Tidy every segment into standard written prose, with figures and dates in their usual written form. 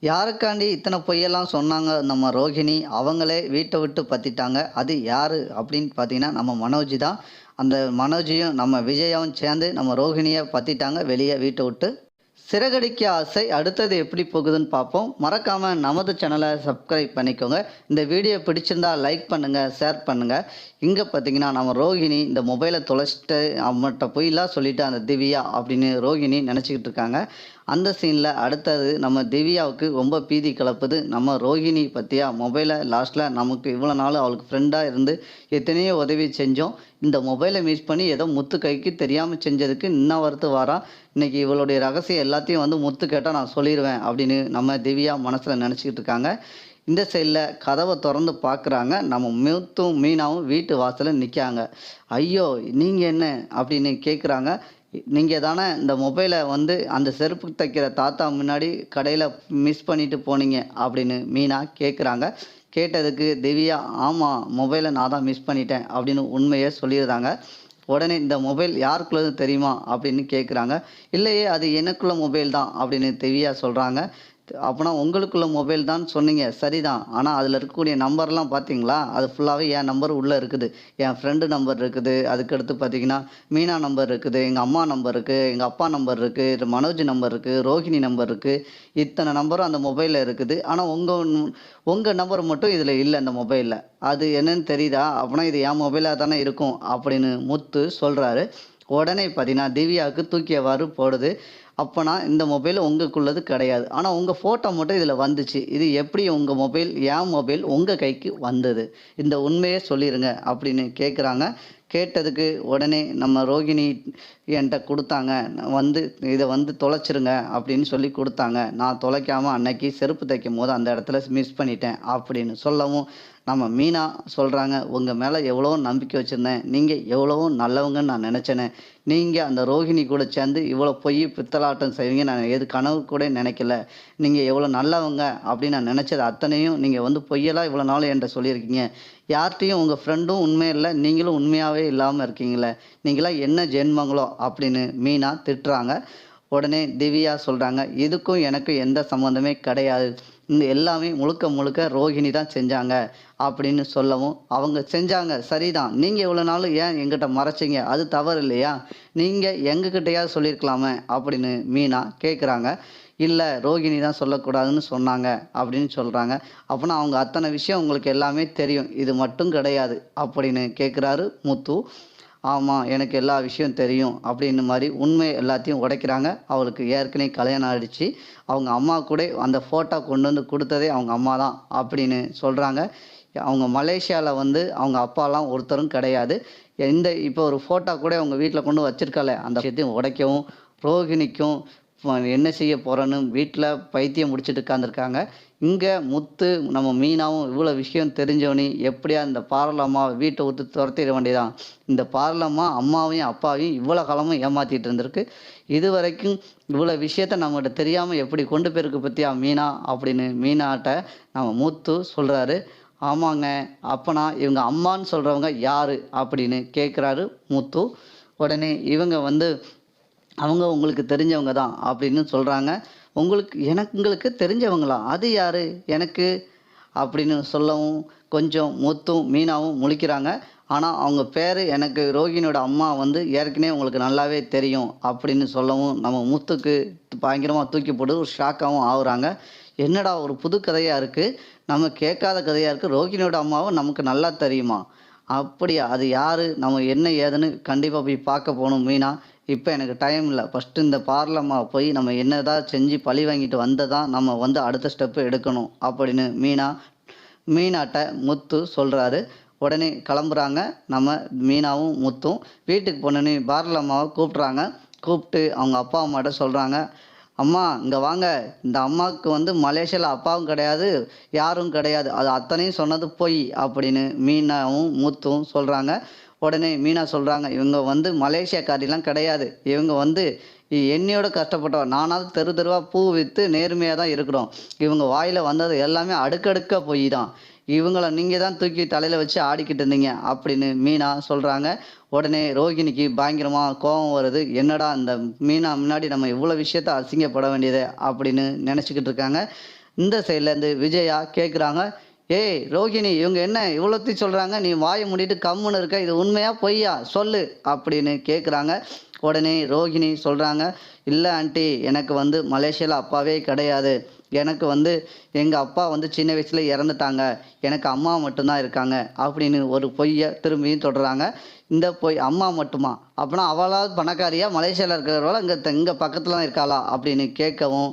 யாருக்காண்டி இத்தனை பொய்யெல்லாம் சொன்னாங்க நம்ம ரோகிணி, அவங்களே வீட்ட விட்டு பத்திட்டாங்க. அது யாரு அப்படின்னு பார்த்தீங்கன்னா, நம்ம மனோஜ் தான். அந்த மனோஜையும், நம்ம விஜயாவும் சேர்ந்து நம்ம ரோகிணிய பத்திட்டாங்க வெளிய வீட்ட விட்டு. சிறகடிக்க ஆசை அடுத்தது எப்படி போகுதுன்னு பார்ப்போம். மறக்காம நமது சேனலை சப்ஸ்கிரைப் பண்ணிக்கோங்க. இந்த வீடியோ பிடிச்சிருந்தா லைக் பண்ணுங்க, ஷேர் பண்ணுங்க. இங்க பார்த்தீங்கன்னா, நம்ம ரோகிணி இந்த மொபைலை தொலைச்சிட்டு அவன்கிட்ட பொய்லாம் சொல்லிட்டு அந்த திவ்யா அப்படின்னு ரோகிணி நினச்சிக்கிட்டு இருக்காங்க. அந்த சீனில் அடுத்தது நம்ம திவ்யாவுக்கு ரொம்ப பீதி கிளப்புது. நம்ம ரோகிணி பற்றியா மொபைலை லாஸ்ட்டில் நமக்கு இவ்வளோ நாள் அவளுக்கு ஃப்ரெண்டாக இருந்து எத்தனையோ உதவி செஞ்சோம். இந்த மொபைலை மிஸ் பண்ணி ஏதோ முத்து கைக்கு தெரியாமல் செஞ்சதுக்கு இன்னும் வறுத்து வாரான். இன்னைக்கு இவளுடைய ரகசியம் எல்லாத்தையும் வந்து முத்து கேட்டால் நான் சொல்லிடுவேன் அப்படின்னு நம்ம திவ்யா மனசில் நினச்சிக்கிட்டு இருக்காங்க. இந்த சைடில் கதவை திறந்து பார்க்குறாங்க. நம்ம முத்தும் மீனாவும் வீட்டு வாசலில் நிற்காங்க. ஐயோ, நீங்கள் என்ன அப்படின்னு கேட்குறாங்க. நீங்கள் தானே இந்த மொபைலை வந்து அந்த செருப்பு தைக்கிற தாத்தா முன்னாடி கடையில் மிஸ் பண்ணிட்டு போனீங்க அப்படின்னு மீனா கேட்குறாங்க. கேட்டதுக்கு திவ்யா, ஆமாம் மொபைலை நான் தான் மிஸ் பண்ணிட்டேன் அப்படின்னு உண்மையை சொல்லிடுறாங்க. உடனே இந்த மொபைல் யாருக்குள்ளது தெரியுமா அப்படின்னு கேட்குறாங்க. இல்லையே, அது எனக்குள்ள மொபைல் தான் அப்படின்னு திவ்யா சொல்கிறாங்க. அப்போனா உங்களுக்குள்ள மொபைல் தான் சொன்னீங்க, சரிதான். ஆனால் அதில் இருக்கக்கூடிய நம்பர்லாம் பார்த்தீங்களா, அது ஃபுல்லாகவே என் நம்பர் உள்ளே இருக்குது. என் ஃப்ரெண்டு நம்பர் இருக்குது, அதுக்கடுத்து பார்த்தீங்கன்னா மீனா நம்பர் இருக்குது, எங்கள் அம்மா நம்பர் இருக்குது, எங்கள் அப்பா நம்பர் இருக்குது, மனோஜ் நம்பர் இருக்குது, ரோஹிணி நம்பர் இருக்குது. இத்தனை நம்பரும் அந்த மொபைலில் இருக்குது. ஆனால் உங்கள் நம்பர் மட்டும் இதில் இல்லை அந்த மொபைலில். அது என்னன்னு தெரியுதா? அப்படின்னா இது என் மொபைலாக தானே இருக்கும் அப்படின்னு முத்து சொல்கிறாரு. உடனே பார்த்தீங்கன்னா திவ்யாவுக்கு தூக்கியவாறு போடுது. அப்போனா இந்த மொபைல் உங்களுக்குள்ளது கிடையாது. ஆனால் உங்கள் ஃபோட்டோ மட்டும் இதில் வந்துச்சு. இது எப்படி உங்கள் மொபைல், என் மொபைல் உங்கள் கைக்கு வந்தது? இந்த உண்மையே சொல்லிடுங்க அப்படின்னு கேட்குறாங்க. கேட்டதுக்கு உடனே நம்ம ரோகிணி என்கிட்ட கொடுத்தாங்க. வந்து இதை வந்து தொலைச்சிருங்க அப்படின்னு சொல்லி கொடுத்தாங்க. நான் தொலைக்காமல் அன்னைக்கு செருப்பு தைக்கும் போது அந்த இடத்துல மிஸ் பண்ணிட்டேன் அப்படின்னு சொல்லவும், நம்ம மீனா சொல்கிறாங்க, உங்கள் மேலே எவ்வளோ நம்பிக்கை வச்சுருந்தேன். நீங்கள் எவ்வளவோ நல்லவங்கன்னு நான் நினச்சேனே. நீங்கள் அந்த ரோகிணி கூட சேர்ந்து இவ்வளோ பொய் பித்தலாட்டம் செய்வீங்க நான் எது கனவு கூட நினைக்கல. நீங்கள் எவ்வளோ நல்லவங்க அப்படின்னு நான் நினச்சது அத்தனையும் நீங்கள் வந்து பொய்யெல்லாம் இவ்வளோ நாள் என்கிட்ட சொல்லியிருக்கீங்க. யார்கிட்டையும் உங்கள் ஃப்ரெண்டும் உண்மை இல்லை, நீங்களும் உண்மையாகவே இல்லாமல் இருக்கீங்களே. நீங்களாம் என்ன ஜென்மங்களோ அப்படின்னு மீனா திட்டுறாங்க. உடனே திவ்யா சொல்கிறாங்க, இதுக்கும் எனக்கும் எந்த சம்மந்தமே கிடையாது. இந்த எல்லாமே முழுக்க முழுக்க ரோகிணி தான் செஞ்சாங்க அப்படின்னு சொல்லவும், அவங்க செஞ்சாங்க சரிதான். நீங்கள் இவ்வளோ நாள் ஏன் எங்கிட்ட மறைச்சிங்க? அது தவறு இல்லையா? நீங்கள் எங்ககிட்டயாவது சொல்லியிருக்கலாமே அப்படின்னு மீனா கேட்குறாங்க. இல்லை, ரோகிணி தான் சொல்லக்கூடாதுன்னு சொன்னாங்க அப்படின்னு சொல்கிறாங்க. அப்போனா அவங்க அத்தனை விஷயம் உங்களுக்கு எல்லாமே தெரியும், இது மட்டும் கிடையாது அப்படின்னு கேட்குறாரு முத்து. ஆமாம், எனக்கு எல்லா விஷயம் தெரியும் அப்படின்னு மாதிரி உண்மை எல்லாத்தையும் உடைக்கிறாங்க. அவளுக்கு ஏற்கனவே கல்யாணம் ஆகிடுச்சு. அவங்க அம்மா கூட அந்த ஃபோட்டோ கொண்டு வந்து கொடுத்ததே அவங்க அம்மா தான் அப்படின்னு சொல்கிறாங்க. அவங்க மலேசியாவில் வந்து அவங்க அப்பாலாம் ஒருத்தரும் கிடையாது. இப்போ ஒரு ஃபோட்டோ கூட அவங்க வீட்டில் கொண்டு வச்சிருக்காளே, அந்த விஷயத்தையும் உடைக்கவும் ரோகிணிக்கும் என்ன செய்ய போகிறேன்னு வீட்டில் பைத்தியம் முடிச்சுட்டு உட்காந்துருக்காங்க. இங்கே முத்து நம்ம மீனாவும் இவ்வளோ விஷயம் தெரிஞ்சவனி எப்படியா இந்த பார்வலம்மாவை வீட்டை விட்டு துரத்திட வேண்டியதான். இந்த பார்வலம்மா அம்மாவையும் அப்பாவையும் இவ்வளோ காலமும் ஏமாற்றிட்டு இருந்திருக்கு. இது வரைக்கும் இவ்வளோ விஷயத்த நம்மகிட்ட தெரியாமல் எப்படி கொண்டு போயிருக்கு பற்றியா மீனா அப்படின்னு மீனாட்ட நம்ம முத்து சொல்கிறாரு. ஆமாங்க, அப்போனா இவங்க அம்மான்னு சொல்கிறவங்க யார் அப்படின்னு கேட்குறாரு முத்து. உடனே இவங்க வந்து அவங்க உங்களுக்கு தெரிஞ்சவங்க தான் அப்படின்னு சொல்கிறாங்க. உங்களுக்கு தெரிஞ்சவங்களா? அது யார் எனக்கு அப்படின்னு சொல்லவும், கொஞ்சம் முத்தும் மீனாவும் முழிக்கிறாங்க. ஆனால் அவங்க பேர் எனக்கு ரோகிணியோட அம்மா வந்து ஏற்கனவே உங்களுக்கு நல்லாவே தெரியும் அப்படின்னு சொல்லவும், நம்ம முத்துக்கு பயங்கரமாக தூக்கி போட்டு ஒரு ஷாக்காகவும் ஆகுறாங்க. என்னடா ஒரு புது கதையாக இருக்குது, நம்ம கேட்காத கதையாக இருக்குது. ரோகிணியோட அம்மாவை நமக்கு நல்லா தெரியுமா? அப்படியா? அது யார், நம்ம என்ன ஏதுன்னு கண்டிப்பாக போய் பார்க்க போகணும் மீனா. இப்போ எனக்கு டைம் இல்லை. ஃபஸ்ட்டு இந்த பார்லம்மாவை போய் நம்ம என்னதான் செஞ்சு பழி வாங்கிட்டு வந்ததான் நம்ம வந்து அடுத்த ஸ்டெப்பு எடுக்கணும் அப்படின்னு மீனாட்ட முத்து சொல்கிறாரு. உடனே கிளம்புறாங்க நம்ம மீனாவும் முத்தும். வீட்டுக்கு போனோன்னே பார்லம்மாவை கூப்பிட்றாங்க. கூப்பிட்டு அவங்க அப்பா அம்மாட்ட சொல்கிறாங்க, அம்மா இங்கே வாங்க. இந்த அம்மாவுக்கு வந்து மலேசியாவில் அப்பாவும் கிடையாது, யாரும் கிடையாது. அது அத்தனையும் சொன்னது பொய் அப்படின்னு மீனாவும் முத்தும் சொல்கிறாங்க. உடனே மீனா சொல்கிறாங்க, இவங்க வந்து மலேசியாக்காரிலாம் கிடையாது. இவங்க வந்து என்னையோட கஷ்டப்பட்டவ. நானாவது தெரு தெருவாக பூ விற்று நேர்மையாக தான் இருக்கிறோம். இவங்க வாயில் வந்தது எல்லாமே அடுக்கடுக்க பொய் தான். இவங்கள நீங்கள் தான் தூக்கி தலையில் வச்சு ஆடிக்கிட்டு இருந்தீங்க அப்படின்னு மீனா சொல்கிறாங்க. உடனே ரோகிணிக்கு பயங்கரமாக கோபம் வருது. என்னடா இந்த மீனா முன்னாடி நம்ம இவ்வளோ விஷயத்த அசிங்கப்பட வேண்டியது அப்படின்னு நினச்சிக்கிட்டு இருக்காங்க. இந்த சைட்லேருந்து விஜயா கேட்குறாங்க, "ஏய் ரோகிணி, இவங்க என்ன இவ்வளோத்தையும் சொல்கிறாங்க, நீ வாயை மூடிட்டு கம்முன்னு இருக்க, இது உண்மையா பொய்யா சொல்லு" அப்படின்னு கேட்குறாங்க. உடனே ரோகிணி சொல்கிறாங்க, "இல்லை ஆண்டி, எனக்கு வந்து மலேசியாவில் அப்பாவே கிடையாது. எனக்கு வந்து எங்கள் அப்பா வந்து சின்ன வயசில் இறந்துட்டாங்க. எனக்கு அம்மா மட்டும்தான் இருக்காங்க" அப்படின்னு ஒரு பொய்யை திரும்பியும் தொடர்றாங்க. இந்த பொய் அம்மா மட்டுமா? அப்போனா அவளாவது பணக்காரியா? மலேசியாவில் இருக்கிறவளா இங்கே பக்கத்தில் தான் இருக்காளா அப்படின்னு கேட்கவும்,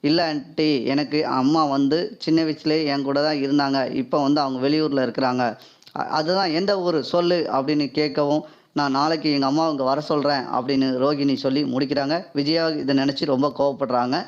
"இல்லை ஆண்டி, எனக்கு அம்மா வந்து சின்ன வயசுலேயே என் கூட தான் இருந்தாங்க. இப்போ வந்து அவங்க வெளியூரில் இருக்கிறாங்க. அதுதான் எந்த ஊர் சொல்லு" அப்படின்னு கேட்கவும், "நான் நாளைக்கு எங்கள் அம்மாவை இங்கே வர சொல்கிறேன்" அப்படின்னு ரோகிணி சொல்லி முடிக்கிறாங்க. விஜயா இதை நினச்சி ரொம்ப கோவப்படுறாங்க.